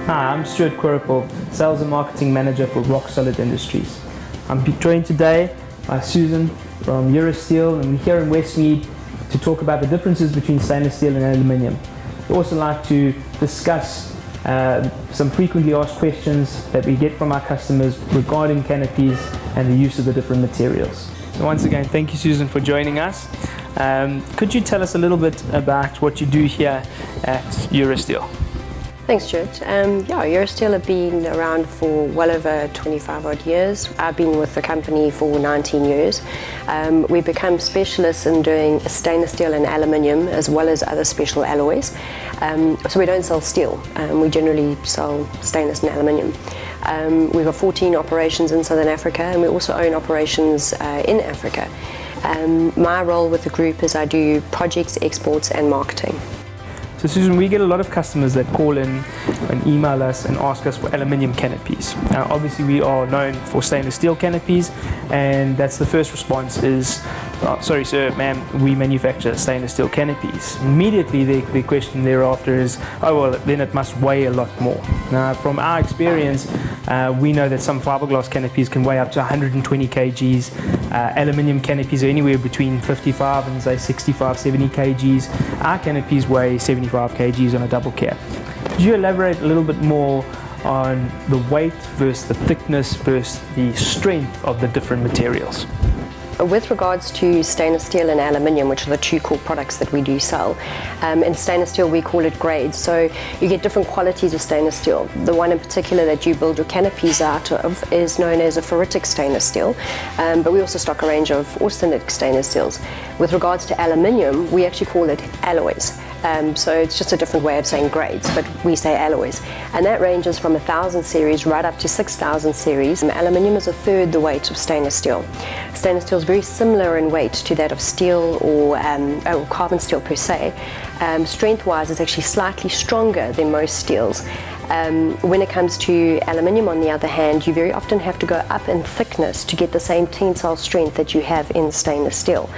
Hi, I'm Stuart Quirrell, Sales and Marketing Manager for Rock Solid Industries. I'm joined today by Susan from EuroSteel, and we're here in Westmead to talk about the differences between stainless steel and aluminium. We also like to discuss some frequently asked questions that we get from our customers regarding canopies and the use of the different materials. So once again, thank you, Susan, for joining us. Could you tell us a little bit about what you do here at EuroSteel? Thanks, Stuart. EuroSteel have been around for well over 25 odd years. I've been with the company for 19 years. We become specialists in doing stainless steel and aluminium as well as other special alloys. So we don't sell steel, we generally sell stainless and aluminium. We've got 14 operations in Southern Africa, and we also own operations in Africa. My role with the group is I do projects, exports and marketing. So Susan, we get a lot of customers that call in and email us and ask us for aluminium canopies. Now obviously we are known for stainless steel canopies, and that's the first response is, oh, sorry sir, ma'am, we manufacture stainless steel canopies. Immediately the question thereafter is, oh well, then it must weigh a lot more. Now from our experience, we know that some fiberglass canopies can weigh up to 120 kgs. Aluminium canopies are anywhere between 55 and say 65, 70 kgs. Our canopies weigh 75 kgs on a double cap. Could you elaborate a little bit more on the weight versus the thickness versus the strength of the different materials? With regards to stainless steel and aluminium, which are the two core products that we do sell, in stainless steel we call it grades. So you get different qualities of stainless steel. The one in particular that you build your canopies out of is known as a ferritic stainless steel, but we also stock a range of austenitic stainless steels. With regards to aluminium, we actually call it alloys. So it's just a different way of saying grades, but we say alloys. And that ranges from 1000 series right up to 6000 series. Aluminium is a third the weight of stainless steel. Stainless steel is very similar in weight to that of steel or carbon steel per se. Strength-wise, it's actually slightly stronger than most steels. When it comes to aluminium, on the other hand, you very often have to go up in thickness to get the same tensile strength that you have in stainless steel.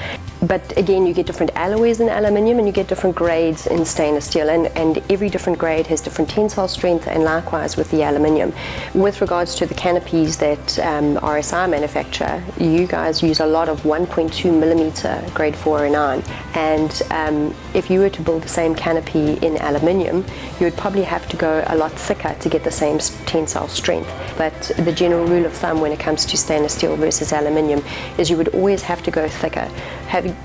But again, you get different alloys in aluminium and you get different grades in stainless steel, and every different grade has different tensile strength, and likewise with the aluminium. With regards to the canopies that RSI manufacture, you guys use a lot of 1.2 millimeter grade 409, and if you were to build the same canopy in aluminium, you would probably have to go a lot thicker to get the same tensile strength. But the general rule of thumb when it comes to stainless steel versus aluminium is you would always have to go thicker.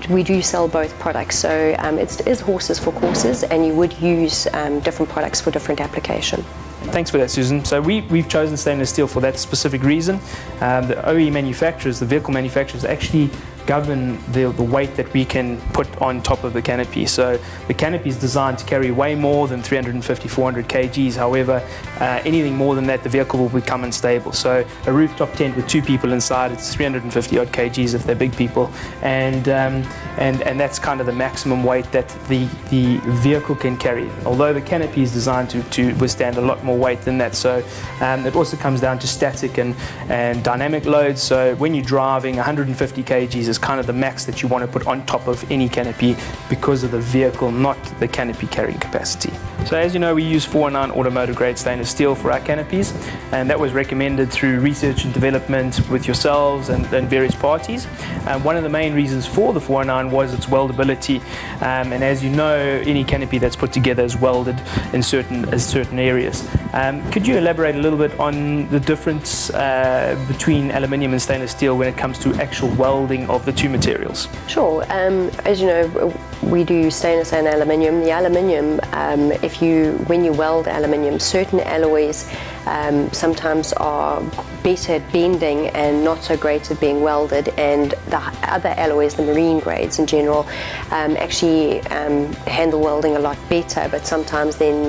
We do sell both products, so it is horses for courses, and you would use different products for different application. Thanks for that, Susan. So we've chosen stainless steel for that specific reason. The OE manufacturers, the vehicle manufacturers, actually govern the weight that we can put on top of the canopy. So the canopy is designed to carry way more than 350, 400 kgs. However, anything more than that, the vehicle will become unstable. So a rooftop tent with two people inside, it's 350 odd kgs if they're big people, and that's kind of the maximum weight that the vehicle can carry. Although the canopy is designed to withstand a lot more weight than that. So it also comes down to static and dynamic loads. So when you're driving, 150 kgs is kind of the max that you want to put on top of any canopy because of the vehicle, not the canopy carrying capacity. So as you know, we use 409 automotive grade stainless steel for our canopies, and that was recommended through research and development with yourselves and various parties. One of the main reasons for the 409 was its weldability, and as you know, any canopy that's put together is welded in certain areas. Could you elaborate a little bit on the difference between aluminium and stainless steel when it comes to actual welding of the two materials? Sure. As you know, we do stainless and aluminium. The aluminium, when you weld aluminium, certain alloys sometimes are better at bending and not so great at being welded, and the other alloys, the marine grades in general, actually handle welding a lot better, but sometimes then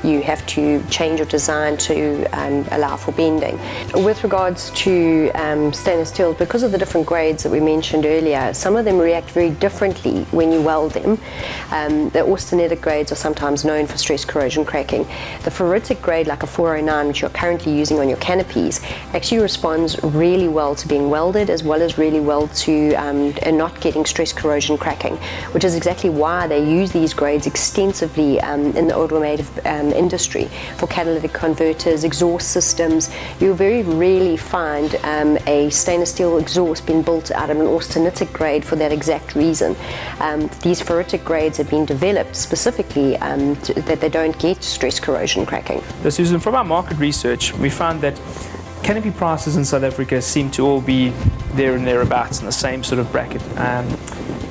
you have to change your design to allow for bending. With regards to stainless steel, because of the different grades that we mentioned earlier, some of them react very differently when you weld them. The austenitic grades are sometimes known for stress corrosion cracking. The ferritic grade, like a 409, which you're currently using on your canopies, actually responds really well to being welded, as well as really well to and not getting stress corrosion cracking, which is exactly why they use these grades extensively in the automotive industry for catalytic converters, exhaust systems. You'll very rarely find a stainless steel exhaust being built out of an austenitic grade for that exact reason. These ferritic grades have been developed specifically that they don't get stress corrosion cracking. So Susan, from our market research, we found that canopy prices in South Africa seem to all be there and thereabouts in the same sort of bracket,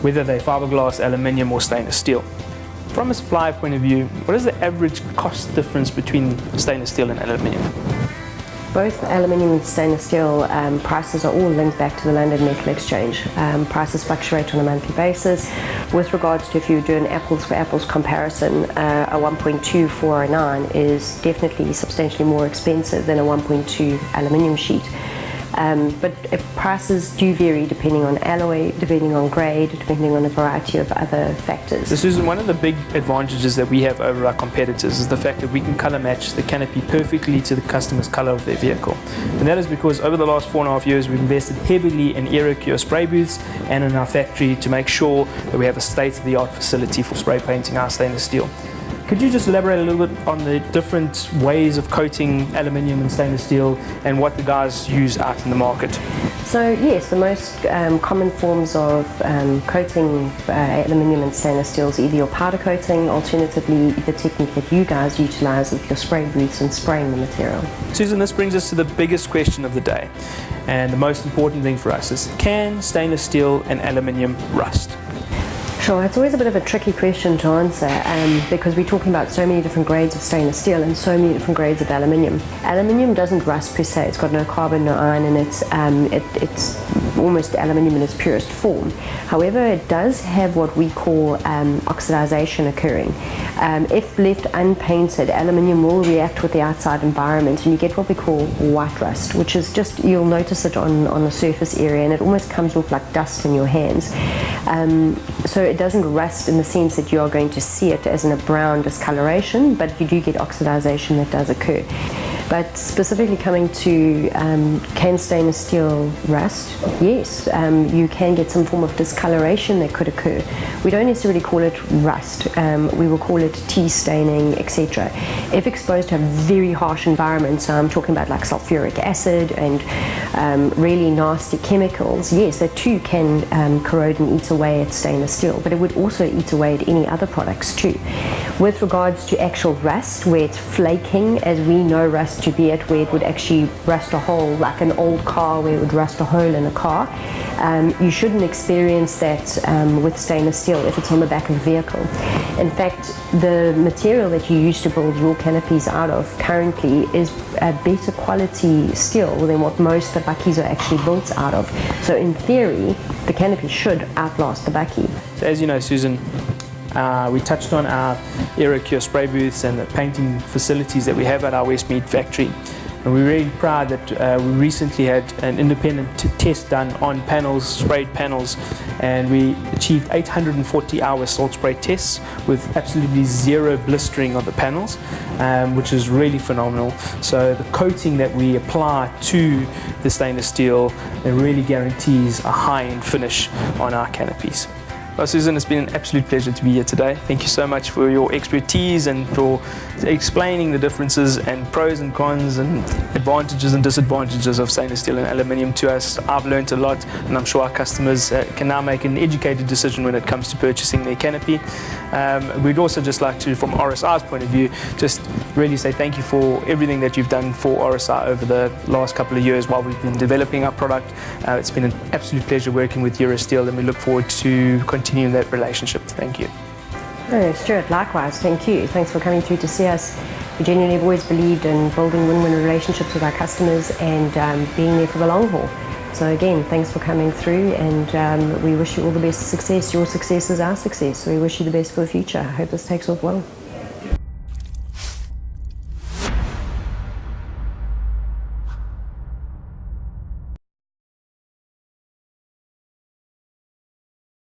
whether they're fiberglass, aluminium or stainless steel. From a supplier point of view, what is the average cost difference between stainless steel and aluminium? Both aluminium and stainless steel prices are all linked back to the London Metal Exchange. Prices fluctuate on a monthly basis. With regards to if you do an apples for apples comparison, a 1.2409 is definitely substantially more expensive than a 1.2 aluminium sheet. But prices do vary depending on alloy, depending on grade, depending on a variety of other factors. So Susan, one of the big advantages that we have over our competitors is the fact that we can colour match the canopy perfectly to the customer's colour of their vehicle. And that is because over the last 4.5 years we've invested heavily in EuroSteel spray booths and in our factory to make sure that we have a state-of-the-art facility for spray painting our stainless steel. Could you just elaborate a little bit on the different ways of coating aluminium and stainless steel and what the guys use out in the market? So yes, the most common forms of coating aluminium and stainless steel is either your powder coating, alternatively the technique that you guys utilize with your spray booths and spraying the material. Susan, this brings us to the biggest question of the day, and the most important thing for us is, can stainless steel and aluminium rust? Sure, it's always a bit of a tricky question to answer because we're talking about so many different grades of stainless steel and so many different grades of aluminium. Aluminium doesn't rust per se, it's got no carbon, no iron in it, it's almost aluminium in its purest form. However, it does have what we call oxidization occurring. If left unpainted, aluminium will react with the outside environment and you get what we call white rust, which is just, you'll notice it on the surface area and it almost comes off like dust in your hands. So it doesn't rust in the sense that you are going to see it as in a brown discoloration, but you do get oxidization that does occur. But specifically coming to can stainless steel rust? Yes, you can get some form of discoloration that could occur. We don't necessarily call it rust, we will call it tea staining, etc. If exposed to a very harsh environment, so I'm talking about like sulfuric acid and really nasty chemicals, yes, that too can corrode and eat away at stainless steel, but it would also eat away at any other products too. With regards to actual rust, where it's flaking, as we know rust to be it, where it would actually rust a hole, like an old car where it would rust a hole in a car, you shouldn't experience that with stainless steel if it's on the back of a vehicle. In fact, the material that you use to build your canopies out of currently is a better quality steel than what most of the bakkies are actually built out of. So in theory, the canopy should outlast the bakkie. So as you know, Susan, we touched on our EuroSteel spray booths and the painting facilities that we have at our Westmead factory. And we're really proud that we recently had an independent test done on panels, sprayed panels, and we achieved 840-hour salt spray tests with absolutely zero blistering of the panels, which is really phenomenal. So the coating that we apply to the stainless steel, it really guarantees a high-end finish on our canopies. Well, Susan, it's been an absolute pleasure to be here today. Thank you so much for your expertise and for explaining the differences and pros and cons and advantages and disadvantages of stainless steel and aluminium to us. I've learned a lot, and I'm sure our customers can now make an educated decision when it comes to purchasing their canopy. We'd also just like to, from RSI's point of view, just really say thank you for everything that you've done for RSI over the last couple of years while we've been developing our product. It's been an absolute pleasure working with EuroSteel, and we look forward to continuing that relationship. Thank you. Oh, Stuart, likewise, thank you. Thanks for coming through to see us. We genuinely have always believed in building win-win relationships with our customers and being there for the long haul. So again, thanks for coming through, and we wish you all the best success. Your success is our success, so we wish you the best for the future. I hope this takes off well.